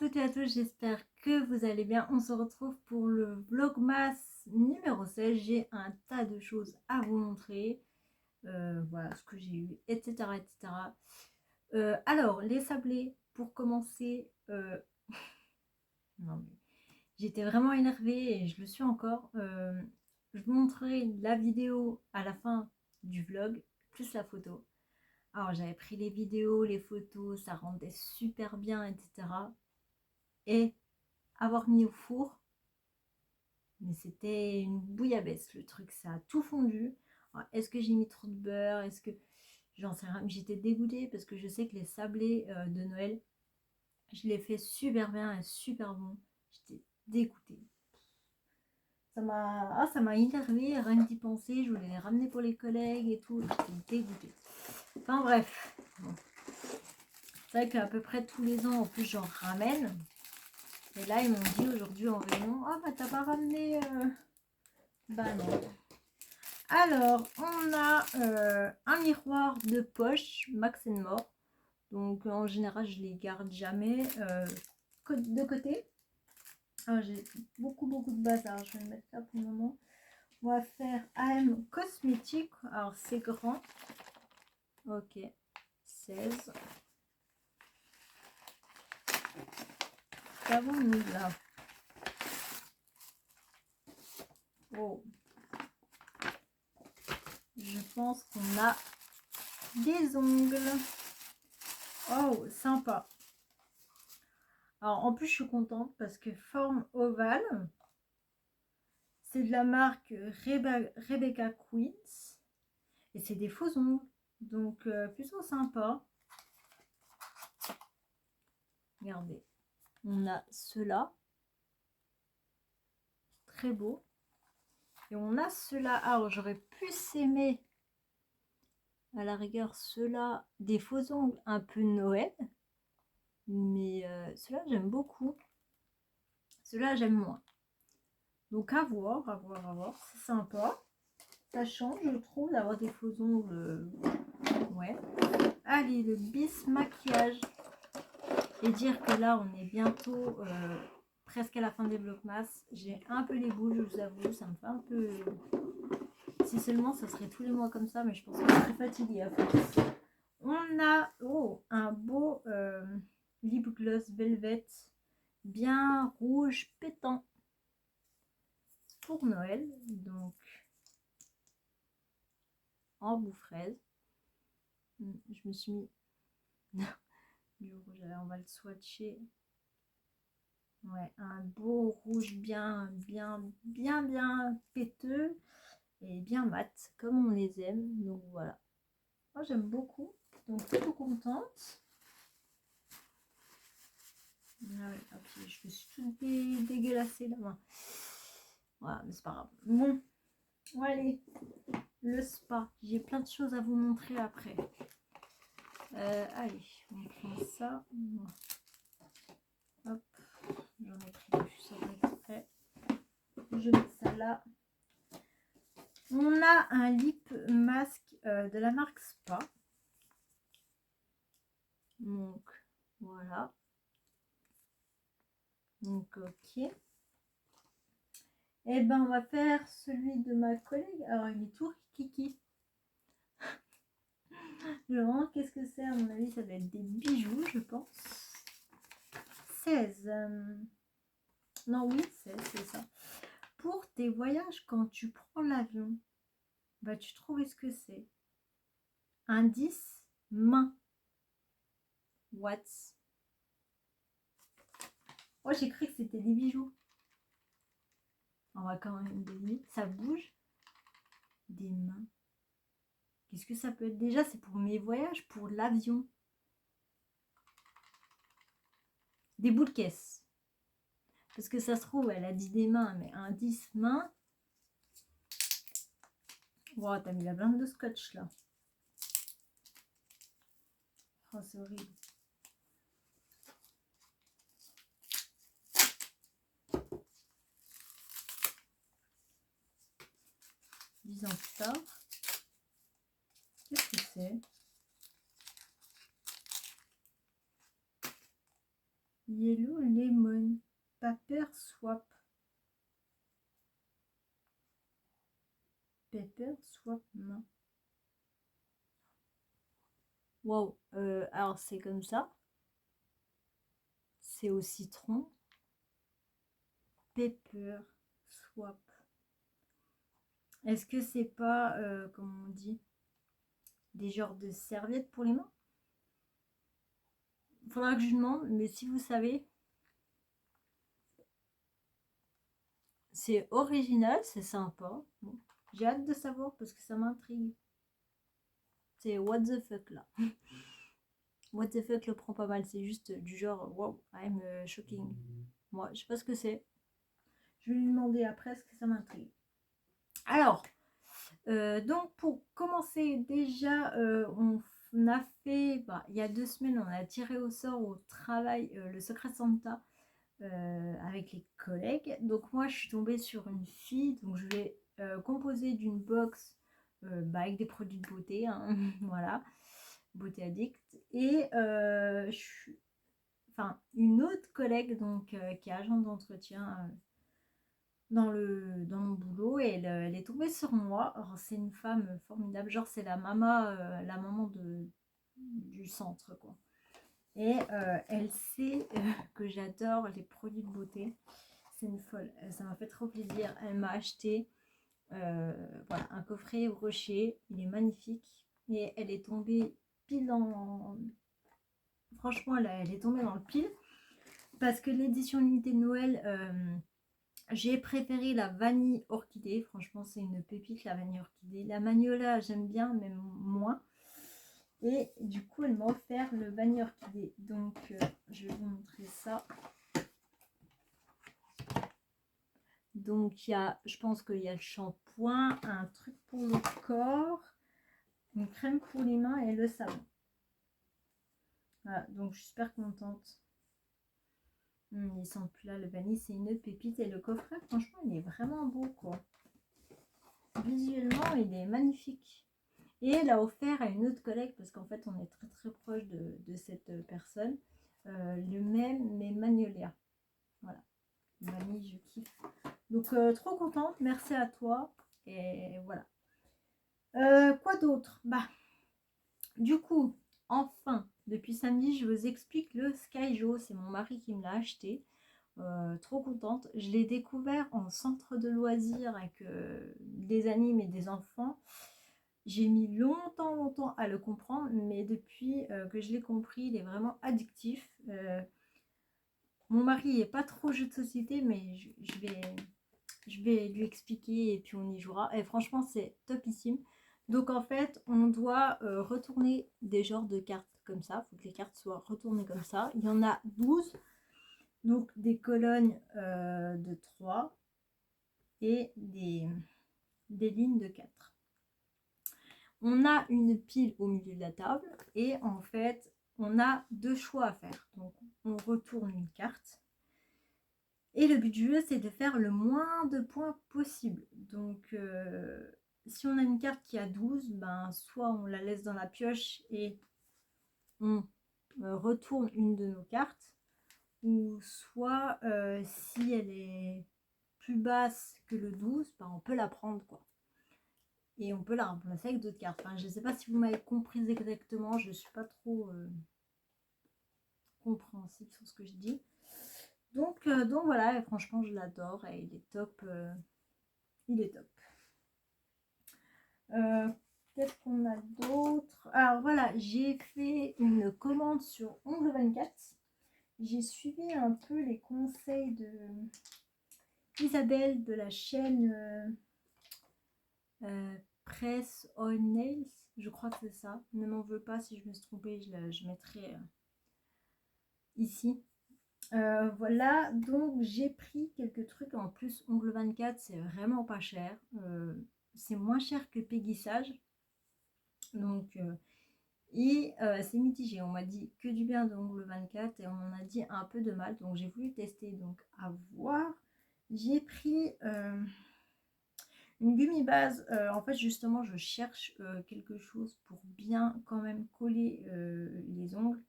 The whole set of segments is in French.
toutes et à tous, j'espère que vous allez bien. On se retrouve pour le vlogmas numéro 16. J'ai un tas de choses à vous montrer. Voilà ce que j'ai eu, etc. etc. Alors, les sablés, pour commencer, non, mais j'étais vraiment énervée et je le suis encore. Je vous montrerai la vidéo à la fin du vlog, plus la photo. Alors, j'avais pris les vidéos, les photos, ça rendait super bien, etc. Et avoir mis au four, mais c'était une bouillabaisse le truc, ça a tout fondu. Est-ce que j'ai mis trop de beurre, est-ce que j'en sais rien, j'étais dégoûtée parce que je sais que les sablés de Noël, je les fais super bien et super bon. J'étais dégoûtée, ça m'a énervée rien que d'y penser. Je voulais les ramener pour les collègues et tout, j'étais dégoûtée. Enfin bref, bon. C'est vrai qu'à peu près tous les ans en plus j'en ramène. Et là, ils m'ont dit aujourd'hui en réunion, ah bah t'as pas ramené... Bah non. Alors, on a un miroir de poche Max More. Donc en général, je les garde jamais de côté. J'ai beaucoup de bazar. Je vais le mettre là pour le moment. On va faire AM Cosmétique. Alors c'est grand. Ok. 16. Qu'avons-nous là? Oh. Je pense qu'on a des ongles. Oh, sympa. Alors en plus, je suis contente parce que forme ovale. C'est de la marque Rebecca Queens. Et c'est des faux ongles. Donc plutôt sympa. Regardez. On a ceux-là. Très beau. Et on a ceux-là. Alors j'aurais plus aimé à la rigueur ceux-là. Des faux ongles un peu Noël. Mais ceux-là j'aime beaucoup. Ceux-là j'aime moins. Donc à voir, à voir, à voir. C'est sympa. Ça change, je trouve, d'avoir des faux ongles. Ouais. Allez, le bis maquillage. Et dire que là, on est bientôt presque à la fin des vlogmas. J'ai un peu les boules, je vous avoue. Ça me fait un peu... Si seulement, ça serait tous les mois comme ça. Mais je pense que je serais fatiguée à force. On a un beau lip gloss velvet. Bien rouge pétant. Pour Noël. Donc, en bout fraise. Je me suis mis du rouge. Alors, on va le swatcher. Ouais, un beau rouge bien péteux et bien mat, comme on les aime. Donc voilà. Moi j'aime beaucoup. Donc plutôt contente. Ah ouais, okay, je me suis tout dégueulassée la main. Voilà, mais c'est pas grave. Bon, allez, le spa. J'ai plein de choses à vous montrer après. Allez, on prend ça. Hop, j'en ai pris deux, ça va exprès. Je mets ça là. On a un lip mask de la marque Spa. Donc, voilà. Donc, ok. Et ben, on va faire celui de ma collègue. Alors, il est tout kiki. Genre, qu'est-ce que c'est? À mon avis, ça va être des bijoux, je pense. 16. Non, oui, 16, c'est ça. Pour tes voyages, quand tu prends l'avion, bah, tu trouves ce que c'est? Indice main. What? Oh, j'ai cru que c'était des bijoux. On va quand même donner. Ça bouge. Des mains. Qu'est-ce que ça peut être? Déjà, c'est pour mes voyages, pour l'avion. Des boules de caisse. Parce que ça se trouve, elle a dit des mains, mais indice main. Wow, t'as mis la blinde de scotch là. Oh, c'est horrible. Disons ça. Qu'est-ce que c'est? Yellow Paper Swap. Paper Swap, non. Wow, alors c'est comme ça. C'est au citron. Paper Swap. Est-ce que c'est pas, comment on dit, des genres de serviettes pour les mains? Faudra que je lui demande, mais si vous savez, c'est original, c'est sympa. Bon, j'ai hâte de savoir parce que ça m'intrigue. C'est what the fuck là. What the fuck le prend pas mal, c'est juste du genre wow, I'm shocking. Moi, je sais pas ce que c'est. Je vais lui demander après ce que ça m'intrigue. Alors, donc pour commencer, déjà, on a fait, il y a 2 semaines, on a tiré au sort au travail le Secret Santa avec les collègues. Donc moi, je suis tombée sur une fille, donc je vais composer d'une box avec des produits de beauté, hein, voilà, beauté addict. Et une autre collègue donc qui est agent d'entretien dans mon boulot et elle est tombée sur moi. C'est une femme formidable, genre c'est la maman du centre quoi. Et elle sait que j'adore les produits de beauté. C'est une folle, ça m'a fait trop plaisir. Elle m'a acheté voilà, un coffret au rocher, il est magnifique. Et elle est tombée pile dans... Franchement, elle est tombée dans le pile. Parce que l'édition limitée de Noël, j'ai préféré la vanille orchidée. Franchement, c'est une pépite, la vanille orchidée. La magnolia, j'aime bien, mais moins. Et du coup, elle m'a offert le vanille orchidée. Donc, je vais vous montrer ça. Donc, je pense qu'il y a le shampoing, un truc pour le corps, une crème pour les mains et le savon. Voilà, donc je suis super contente. Il sent plus là, le vanille, c'est une pépite. Et le coffret, franchement, il est vraiment beau, quoi. Visuellement, il est magnifique. Et elle a offert à une autre collègue, parce qu'en fait, on est très très proche de cette personne, le même, mais magnolia. Voilà. Vanille, je kiffe. Donc, trop contente. Merci à toi. Et voilà. Quoi d'autre? Du coup, enfin, depuis samedi, je vous explique le Skyjo. C'est mon mari qui me l'a acheté. Trop contente. Je l'ai découvert en centre de loisirs avec des animes et des enfants. J'ai mis longtemps à le comprendre, mais depuis que je l'ai compris, il est vraiment addictif. Mon mari n'est pas trop jeu de société, mais je vais lui expliquer et puis on y jouera. Et franchement, c'est topissime. Donc en fait, on doit retourner des genres de cartes comme ça. Il faut que les cartes soient retournées comme ça. Il y en a 12. Donc des colonnes de 3 et des lignes de 4. On a une pile au milieu de la table et en fait, on a 2 choix à faire. Donc on retourne une carte. Et le but du jeu, c'est de faire le moins de points possible. Donc, si on a une carte qui a 12, soit on la laisse dans la pioche et on retourne une de nos cartes. Ou soit, si elle est plus basse que le 12, on peut la prendre, quoi. Et on peut la remplacer avec d'autres cartes. Je ne sais pas si vous m'avez compris exactement. Je ne suis pas trop compréhensible sur ce que je dis. Donc voilà, et franchement, je l'adore et il est top. Il est top. Qu'est-ce qu'on a d'autre? Alors voilà, j'ai fait une commande sur Ongle 24. J'ai suivi un peu les conseils de Isabelle de la chaîne Press on Nails. Je crois que c'est ça. Ne m'en veux pas si je me suis trompée, je mettrai ici. Voilà, donc j'ai pris quelques trucs en plus. Ongle 24, c'est vraiment pas cher. C'est moins cher que Peggy-Sage. Donc, c'est mitigé. On m'a dit que du bien de Ongle 24 et on en a dit un peu de mal. Donc, j'ai voulu tester. Donc, à voir. J'ai pris une gummy base. En fait, justement, je cherche quelque chose pour bien quand même coller les ongles.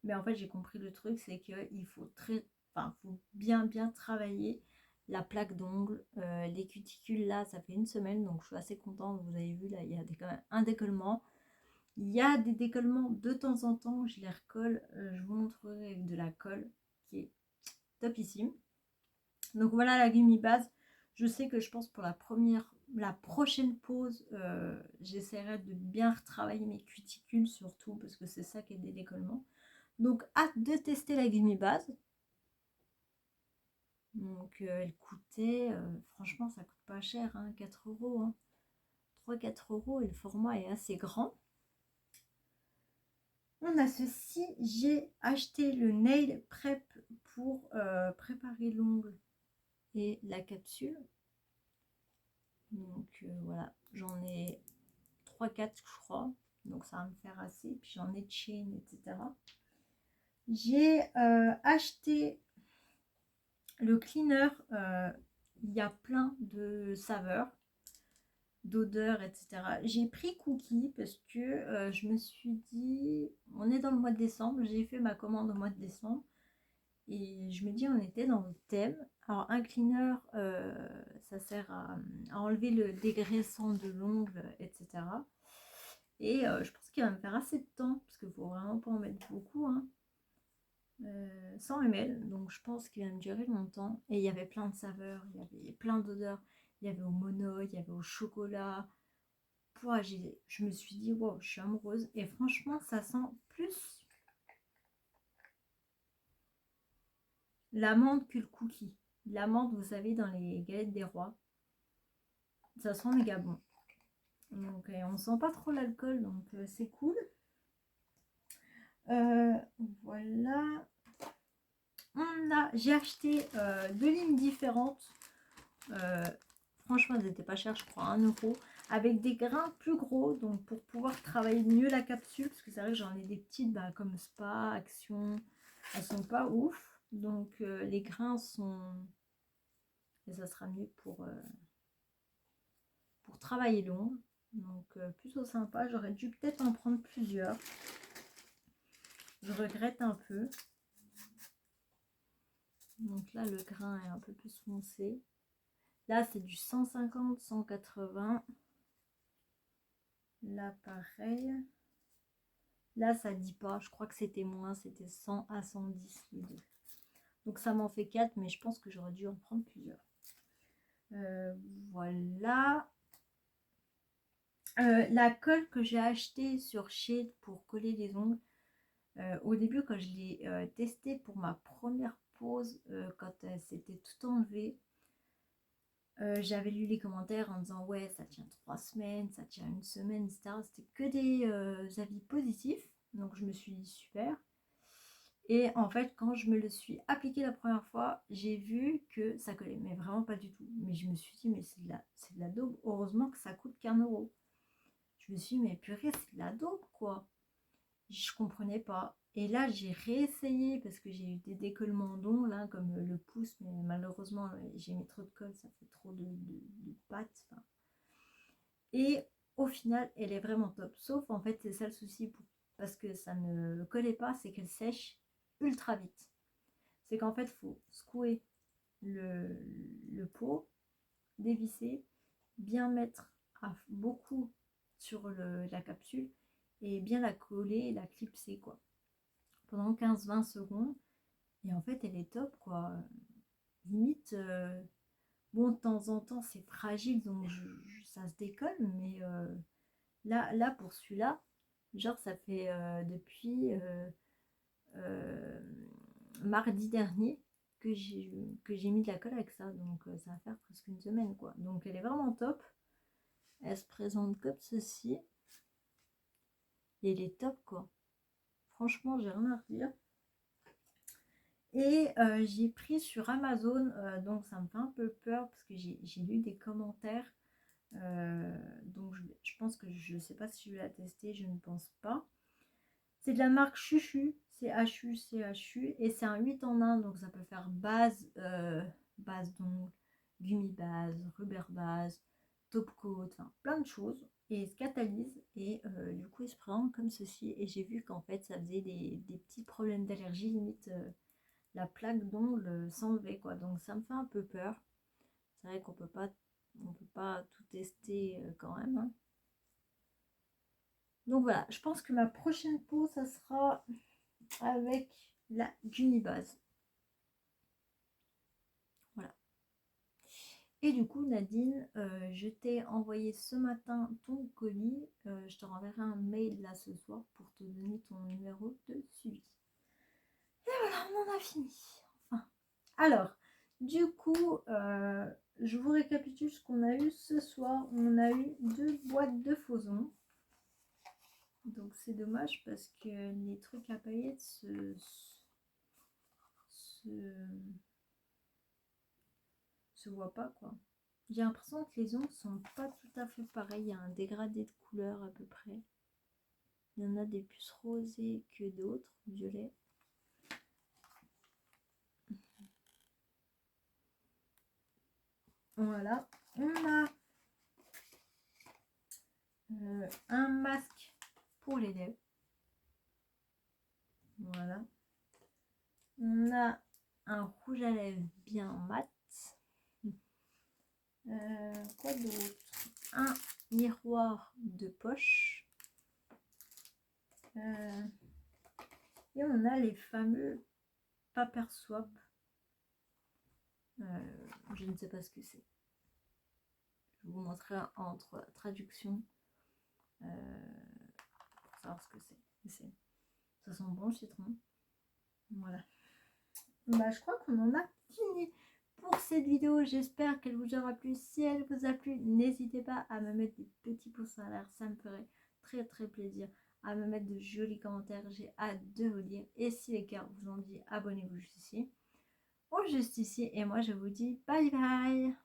Mais en fait, j'ai compris le truc, c'est qu'il faut enfin, faut bien bien travailler la plaque d'ongles, les cuticules là, ça fait une semaine, donc je suis assez contente. Vous avez vu là, il y a quand même un décollement. Il y a des décollements de temps en temps, je les recolle, je vous montrerai avec de la colle qui est topissime. Donc voilà la gummy base. Je sais que je pense pour la prochaine pause, j'essaierai de bien retravailler mes cuticules surtout parce que c'est ça qui est des décollements. Donc hâte de tester la gummy base. Donc elle coûtait, franchement ça coûte pas cher, hein, 4 euros. Hein. 3-4 euros et le format est assez grand. On a ceci, j'ai acheté le Nail Prep pour préparer l'ongle et la capsule. Donc voilà, j'en ai 3-4 je crois, donc ça va me faire assez. Puis j'en ai de chain, etc. J'ai acheté le cleaner, il y a plein de saveurs, d'odeurs, etc. J'ai pris Cookie parce que je me suis dit, on est dans le mois de décembre, j'ai fait ma commande au mois de décembre. Et je me dis, on était dans le thème. Alors, un cleaner, ça sert à enlever le dégraissant de l'ongle, etc. Et je pense qu'il va me faire assez de temps, parce qu'il ne faut vraiment pas en mettre beaucoup. Hein. 100 ml, donc je pense qu'il va me durer longtemps. Et il y avait plein de saveurs, il y avait plein d'odeurs. Il y avait au mono, il y avait au chocolat. Pouah, je me suis dit, wow, je suis amoureuse. Et franchement, ça sent plus l'amande que le cookie. L'amande, vous savez, dans les galettes des rois. Ça sent méga bon. Donc, on sent pas trop l'alcool, donc c'est cool. Voilà. J'ai acheté 2 lignes différentes. Franchement, elles n'étaient pas chères, je crois, 1 euro. Avec des grains plus gros, donc pour pouvoir travailler mieux la capsule. Parce que c'est vrai que j'en ai des petites, bah, comme Spa, Action. Elles sont pas ouf. Donc les grains sont... Et ça sera mieux pour travailler long. Donc plutôt sympa. J'aurais dû peut-être en prendre plusieurs. Je regrette un peu. Donc là, le grain est un peu plus foncé. Là, c'est du 150, 180. Là, pareil. Là, ça dit pas. Je crois que c'était moins. C'était 100 à 110 les deux. Donc ça m'en fait 4, mais je pense que j'aurais dû en prendre plusieurs. Voilà. La colle que j'ai achetée sur Shade pour coller les ongles. Au début, quand je l'ai testé pour ma première pause, quand elle s'était tout enlevée, j'avais lu les commentaires en disant ouais, ça tient 3 semaines, ça tient une semaine, etc. C'était que des avis positifs. Donc je me suis dit super. Et en fait, quand je me le suis appliqué la première fois, j'ai vu que ça collait, mais vraiment pas du tout. Mais je me suis dit, mais c'est de la daube. Heureusement que ça coûte qu'1 euro. Je me suis dit, mais purée, c'est de la daube, quoi. Je comprenais pas. Et là, j'ai réessayé parce que j'ai eu des décollements d'ongles, là, comme le pouce, mais malheureusement, j'ai mis trop de colle, ça fait trop de pattes. Enfin. Et au final, elle est vraiment top. Sauf, en fait, c'est ça le souci, parce que ça ne collait pas, c'est qu'elle sèche ultra vite. C'est qu'en fait, il faut secouer le pot, dévisser, bien mettre beaucoup sur la capsule et bien la coller et la clipser, quoi. Pendant 15-20 secondes. Et en fait, elle est top, quoi. Limite, bon, de temps en temps, c'est fragile, donc ça se décolle. Mais là, pour celui-là, genre, ça fait depuis mardi dernier que j'ai mis de la colle avec ça. Donc, ça va faire presque une semaine, quoi. Donc, elle est vraiment top. Elle se présente comme ceci. Et elle est top, quoi. Franchement, j'ai rien à redire. Et j'ai pris sur Amazon, donc ça me fait un peu peur parce que j'ai lu des commentaires. Donc je pense que je ne sais pas si je vais la tester, je ne pense pas. C'est de la marque Chuchu, CHU, et c'est un 8 en 1, donc ça peut faire base, base d'ongles, gummy base, rubber base, top coat, enfin plein de choses. Et il se catalyse et du coup il se présente comme ceci. Et j'ai vu qu'en fait ça faisait des petits problèmes d'allergie limite. la plaque d'ongle s'enlever, quoi. Donc ça me fait un peu peur. C'est vrai qu'on peut pas tout tester quand même, hein. Donc voilà, je pense que ma prochaine peau, ça sera avec la Unibase. Voilà. Et du coup, Nadine, je t'ai envoyé ce matin ton colis. Je te renverrai un mail là ce soir pour te donner ton numéro de suivi. Et voilà, on en a fini. Enfin. Alors, du coup, je vous récapitule ce qu'on a eu ce soir. On a eu 2 boîtes de fausons. Donc c'est dommage parce que les trucs à paillettes se voient pas, quoi. J'ai l'impression que les ongles sont pas tout à fait pareils. Il y a un dégradé de couleur à peu près. Il y en a des plus rosés que d'autres, violets. Voilà. On a un masque pour les lèvres. Voilà. On a un rouge à lèvres bien mat. Quoi d'autre? Un miroir de poche. Et on a les fameux Paper Swap. Je ne sais pas ce que c'est. Je vous montrerai entre traduction pour savoir ce que c'est. Ça sent bon le citron. Voilà. Bah, je crois qu'on en a fini pour cette vidéo. J'espère qu'elle vous aura plu. Si elle vous a plu, n'hésitez pas à me mettre des petits pouces en l'air. Ça me ferait très très plaisir. À me mettre de jolis commentaires. J'ai hâte de vous lire. Et si les gars vous ont dit, abonnez-vous juste ici. Ou juste ici. Et moi, je vous dis bye bye.